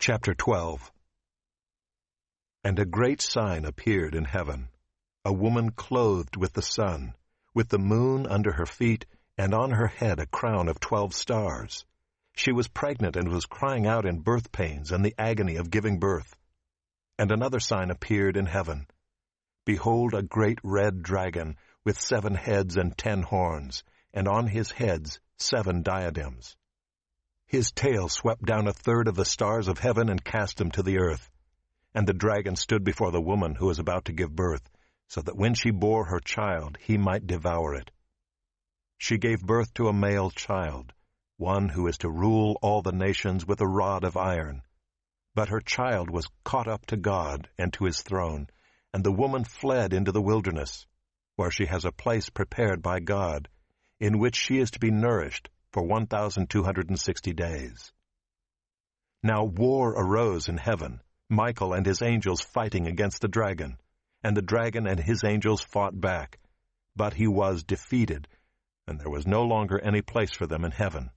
Chapter 12. And a great sign appeared in heaven, a woman clothed with the sun, with the moon under her feet, and on her head a crown of 12 stars. She was pregnant and was crying out in birth pains and the agony of giving birth. And another sign appeared in heaven. Behold, a great red dragon, with 7 heads and 10 horns, and on his heads 7 diadems. His tail swept down 1/3 of the stars of heaven and cast them to the earth. And the dragon stood before the woman who was about to give birth, so that when she bore her child, he might devour it. She gave birth to a male child, one who is to rule all the nations with a rod of iron. But her child was caught up to God and to his throne, and the woman fled into the wilderness, where she has a place prepared by God, in which she is to be nourished for 1,260 days. Now war arose in heaven, Michael and his angels fighting against the dragon, and the dragon and his angels fought back. But he was defeated, and there was no longer any place for them in heaven.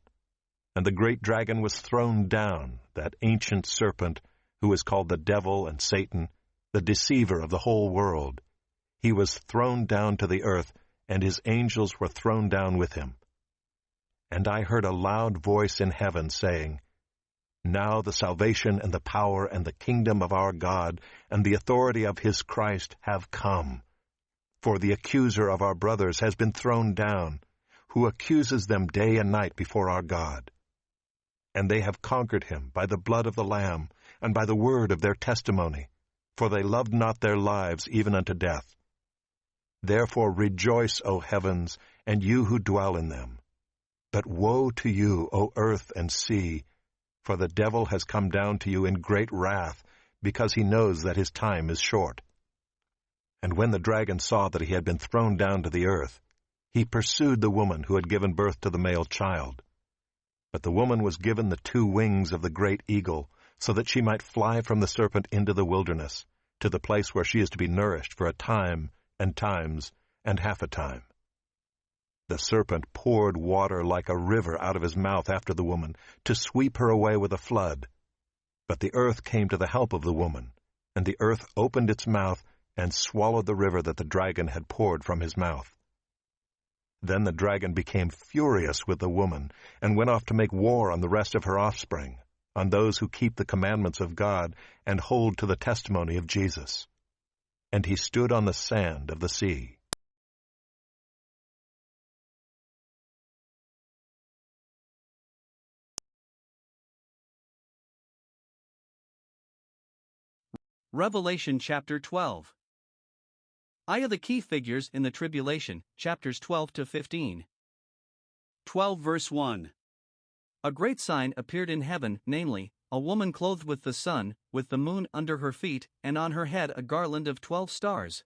And the great dragon was thrown down, that ancient serpent, who is called the devil and Satan, the deceiver of the whole world. He was thrown down to the earth, and his angels were thrown down with him. And I heard a loud voice in heaven saying, Now the salvation and the power and the kingdom of our God and the authority of his Christ have come. For the accuser of our brothers has been thrown down, who accuses them day and night before our God. And they have conquered him by the blood of the Lamb and by the word of their testimony, for they loved not their lives even unto death. Therefore rejoice, O heavens, and you who dwell in them. But woe to you, O earth and sea, for the devil has come down to you in great wrath, because he knows that his time is short. And when the dragon saw that he had been thrown down to the earth, he pursued the woman who had given birth to the male child. But the woman was given the 2 wings of the great eagle, so that she might fly from the serpent into the wilderness, to the place where she is to be nourished for a time, and times, and half a time. The serpent poured water like a river out of his mouth after the woman, to sweep her away with a flood. But the earth came to the help of the woman, and the earth opened its mouth and swallowed the river that the dragon had poured from his mouth. Then the dragon became furious with the woman, and went off to make war on the rest of her offspring, on those who keep the commandments of God and hold to the testimony of Jesus. And he stood on the sand of the sea. Revelation chapter 12. I are the key figures in the tribulation, chapters 12 to 15. 12 verse 1. A great sign appeared in heaven, namely, a woman clothed with the sun, with the moon under her feet, and on her head a garland of 12 stars.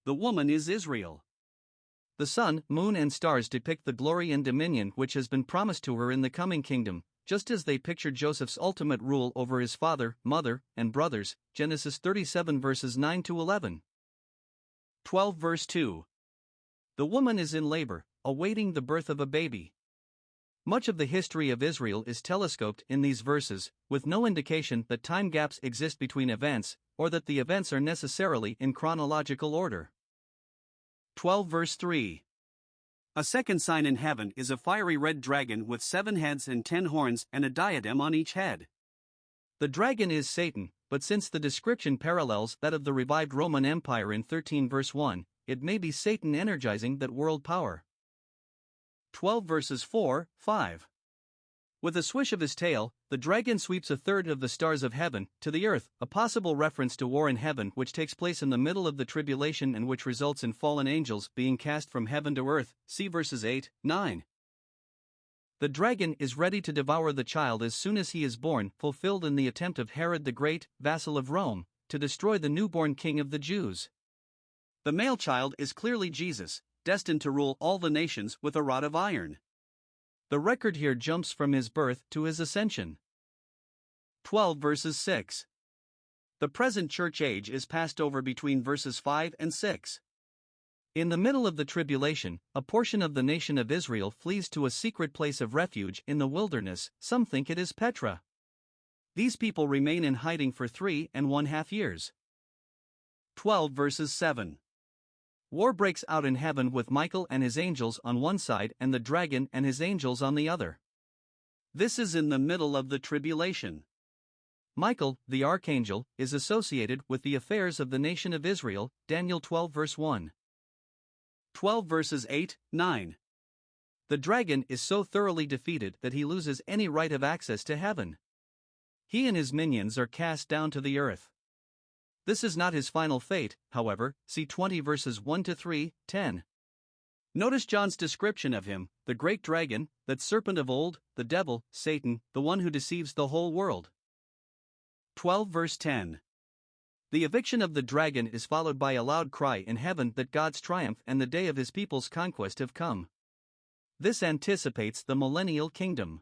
The woman is Israel. The sun, moon, and stars depict the glory and dominion which has been promised to her in the coming kingdom, just as they pictured Joseph's ultimate rule over his father, mother, and brothers, Genesis 37 verses 9 to 11. 12 verse 2. The woman is in labor, awaiting the birth of a baby. Much of the history of Israel is telescoped in these verses, with no indication that time gaps exist between events, or that the events are necessarily in chronological order. 12 verse 3. A second sign in heaven is a fiery red dragon with 7 heads and 10 horns and a diadem on each head. The dragon is Satan, but since the description parallels that of the revived Roman Empire in 13 verse 1, it may be Satan energizing that world power. 12 verses 4, 5. With a swish of his tail, the dragon sweeps 1/3 of the stars of heaven to the earth, a possible reference to war in heaven which takes place in the middle of the tribulation and which results in fallen angels being cast from heaven to earth, see verses 8, 9. The dragon is ready to devour the child as soon as he is born, fulfilled in the attempt of Herod the Great, vassal of Rome, to destroy the newborn king of the Jews. The male child is clearly Jesus, destined to rule all the nations with a rod of iron. The record here jumps from his birth to his ascension. 12 verses 6. The present church age is passed over between verses 5 and 6. In the middle of the tribulation, a portion of the nation of Israel flees to a secret place of refuge in the wilderness. Some think it is Petra. These people remain in hiding for 3.5 years. 12 verses 7. War breaks out in heaven with Michael and his angels on one side and the dragon and his angels on the other. This is in the middle of the tribulation. Michael, the archangel, is associated with the affairs of the nation of Israel, Daniel 12 verse 1. 12 verses 8, 9. The dragon is so thoroughly defeated that he loses any right of access to heaven. He and his minions are cast down to the earth. This is not his final fate, however, see 20 verses 1 to 3, 10. Notice John's description of him, the great dragon, that serpent of old, the devil, Satan, the one who deceives the whole world. 12 verse 10. The eviction of the dragon is followed by a loud cry in heaven that God's triumph and the day of his people's conquest have come. This anticipates the millennial kingdom.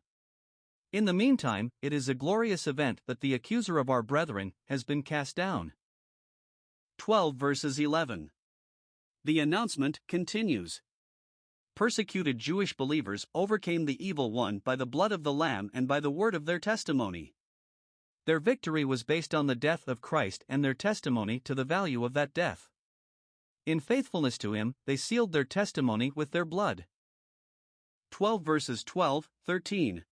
In the meantime, it is a glorious event that the accuser of our brethren has been cast down. 12 verses 11. The announcement continues. Persecuted Jewish believers overcame the evil one by the blood of the Lamb and by the word of their testimony. Their victory was based on the death of Christ and their testimony to the value of that death. In faithfulness to him, they sealed their testimony with their blood. 12 verses 12, 13.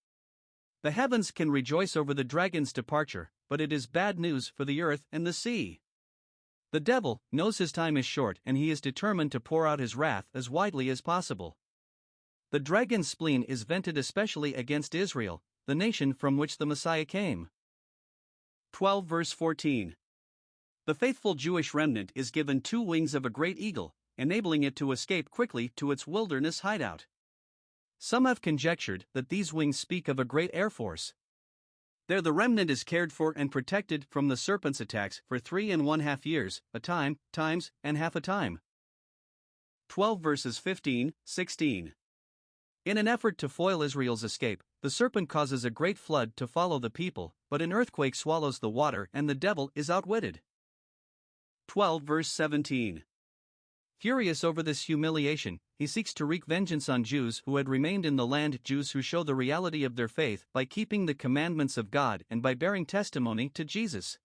The heavens can rejoice over the dragon's departure, but it is bad news for the earth and the sea. The devil knows his time is short and he is determined to pour out his wrath as widely as possible. The dragon's spleen is vented especially against Israel, the nation from which the Messiah came. 12 verse 14. The faithful Jewish remnant is given 2 wings of a great eagle, enabling it to escape quickly to its wilderness hideout. Some have conjectured that these wings speak of a great air force. There the remnant is cared for and protected from the serpent's attacks for 3.5 years, a time, times, and half a time. 12 verses 15, 16. In an effort to foil Israel's escape, the serpent causes a great flood to follow the people, but an earthquake swallows the water and the devil is outwitted. 12 verse 17. Furious over this humiliation, he seeks to wreak vengeance on Jews who had remained in the land, Jews who show the reality of their faith by keeping the commandments of God and by bearing testimony to Jesus.